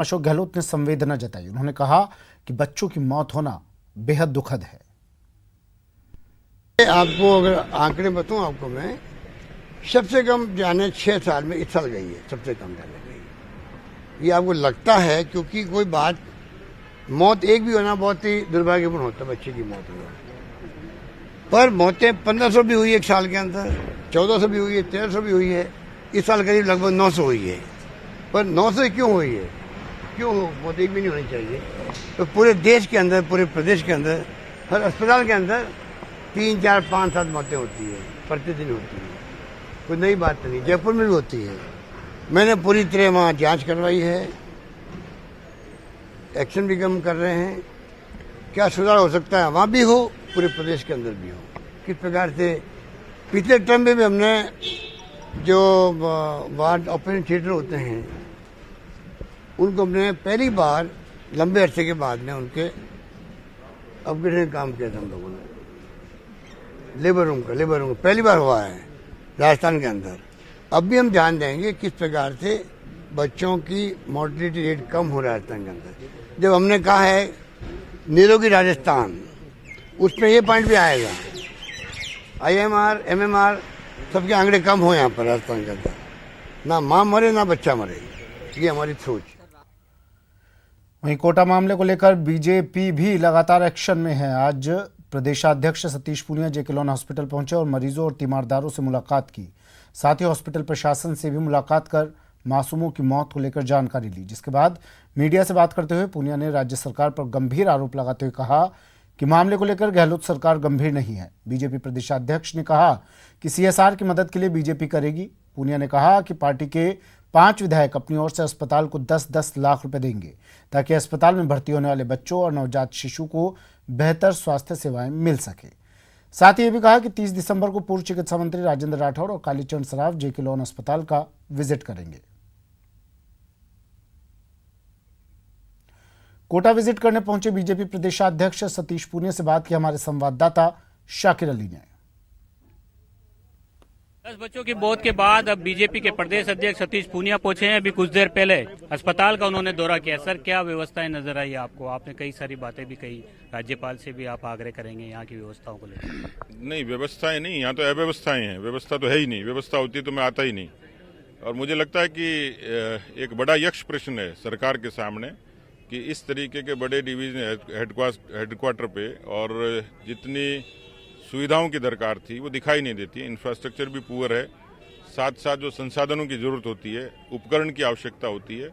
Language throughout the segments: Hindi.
अशोक गहलोत ने संवेदना जताई। उन्होंने कहा कि बच्चों की मौत होना बेहद दुखद है। आपको अगर आंकड़े बताऊं आपको मैं, सबसे कम जाने 6 साल में इस साल गई है, सबसे कम जाने गई। ये आपको लगता है क्योंकि कोई बात, मौत एक भी होना बहुत ही दुर्भाग्यपूर्ण होता है, बच्चे की मौत होना। पर मौतें 1500 भी हुई है एक साल के अंदर, 1400 भी हुई है, 1300 भी हुई है, इस साल करीब लगभग 900 हुई है। पर 900 क्यों हुई है, क्यों मौत एक भी नहीं होनी चाहिए? तो पूरे देश के अंदर, पूरे प्रदेश के अंदर, हर अस्पताल के अंदर 3, 4, 5, 7 मौतें होती है, प्रतिदिन होती है। कोई नई बात नहीं, जयपुर में भी होती है। मैंने पूरी तरह वहाँ जांच करवाई है, एक्शन भी कम कर रहे हैं। क्या सुधार हो सकता है, वहाँ भी हो, पूरे प्रदेश के अंदर भी हो। किस प्रकार से पिछले टर्म में भी हमने जो वार्ड ऑपरेशन थिएटर होते हैं, उनको हमने पहली बार लंबे अरसे के बाद में उनके अपग्रेडेशन काम किया था हम लोगों ने। लेबर रूम का पहली बार हुआ है राजस्थान के अंदर। अब भी हम ध्यान देंगे किस प्रकार से बच्चों की मोर्टेलिटी रेट कम हो रहा है राजस्थान के अंदर। जब हमने कहा है निरोगी राजस्थान, उसमें ये पॉइंट भी आएगा, IMR, MMR सबके आंकड़े कम हो यहाँ पर राजस्थान के अंदर, ना माँ मरे ना बच्चा मरे। ये हमारी सोच। वहीं कोटा मामले को लेकर बीजेपी भी लगातार एक्शन में है। आज प्रदेशाध्यक्ष सतीश पूनिया जेके लोन हॉस्पिटल पहुंचे और मरीजों और तीमारदारों से मुलाकात की। साथ ही हॉस्पिटल प्रशासन से भी मुलाकात कर मासूमों की मौत को लेकर जानकारी ली, जिसके बाद मीडिया से बात करते हुए पूनिया ने राज्य सरकार पर गंभीर आरोप लगाते हुए कहा कि मामले को लेकर गहलोत सरकार गंभीर नहीं है। बीजेपी प्रदेशाध्यक्ष ने कहा कि CSR की मदद के लिए बीजेपी करेगी। पूनिया ने कहा कि पार्टी के 5 विधायक अपनी ओर से अस्पताल को 10-10 लाख रुपए देंगे ताकि अस्पताल में भर्ती होने वाले बच्चों और नवजात शिशु को बेहतर स्वास्थ्य सेवाएं मिल सके। साथ ही ये भी कहा कि 30 दिसंबर को पूर्व चिकित्सा मंत्री राजेंद्र राठौड़ और कालीचरण सराफ जेके लोन अस्पताल का विजिट करेंगे। कोटा विजिट करने पहुंचे बीजेपी प्रदेशाध्यक्ष सतीश पूनिया से बात की हमारे संवाददाता शाकिर अली ने। 10 बच्चों की मौत के बाद अब बीजेपी के प्रदेश अध्यक्ष सतीश पूनिया पहुंचे हैं। अभी कुछ देर पहले अस्पताल का उन्होंने दौरा किया। सर, क्या व्यवस्थाएं नजर आई आपको? आपने कई सारी बातें भी कही, राज्यपाल से भी आप आग्रह करेंगे यहाँ की व्यवस्थाओं को लेकर? नहीं, व्यवस्थाएं नहीं, यहाँ तो अव्यवस्थाएं हैं। व्यवस्था तो है ही नहीं, व्यवस्था होती तो मैं आता ही नहीं। और मुझे लगता है कि एक बड़ा यक्ष प्रश्न है सरकार के सामने कि इस तरीके के बड़े डिवीजन हेडक्वार्टर पे और जितनी सुविधाओं की दरकार थी वो दिखाई नहीं देती। इंफ्रास्ट्रक्चर भी पुअर है, साथ साथ जो संसाधनों की जरूरत होती है, उपकरण की आवश्यकता होती है,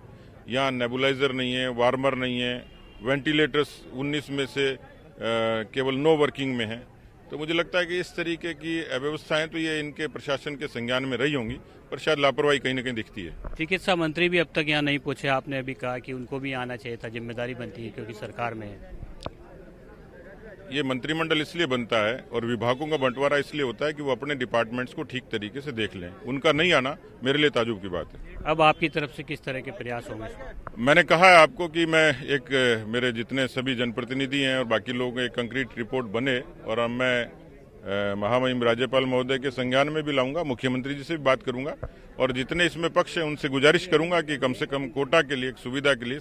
यहाँ नेबुलाइजर नहीं है, वार्मर नहीं है, वेंटिलेटर्स 19 में से केवल 9 वर्किंग में है। तो मुझे लगता है कि इस तरीके की अव्यवस्थाएं तो ये इनके प्रशासन के संज्ञान में रही होंगी, पर शायद लापरवाही कहीं न कहीं दिखती है। चिकित्सा मंत्री भी अब तक यहाँ नहीं पहुंचे। आपने अभी कहा कि उनको भी आना चाहिए था, जिम्मेदारी बनती है क्योंकि सरकार में है। ये मंत्रिमंडल इसलिए बनता है और विभागों का बंटवारा इसलिए होता है कि वो अपने डिपार्टमेंट्स को ठीक तरीके से देख लें। उनका नहीं आना मेरे लिए ताजुब की बात है। अब आपकी तरफ से किस तरह के प्रयास होंगे? मैंने कहा है आपको कि मैं मेरे जितने सभी जनप्रतिनिधि हैं और बाकी लोग एक कंक्रीट रिपोर्ट बने और अब मैं महामहिम राज्यपाल महोदय के संज्ञान में भी लाऊंगा, मुख्यमंत्री जी से भी बात करूंगा और जितने इसमें पक्ष हैं उनसे गुजारिश करूंगा कि कम से कम कोटा के लिए एक सुविधा के लिए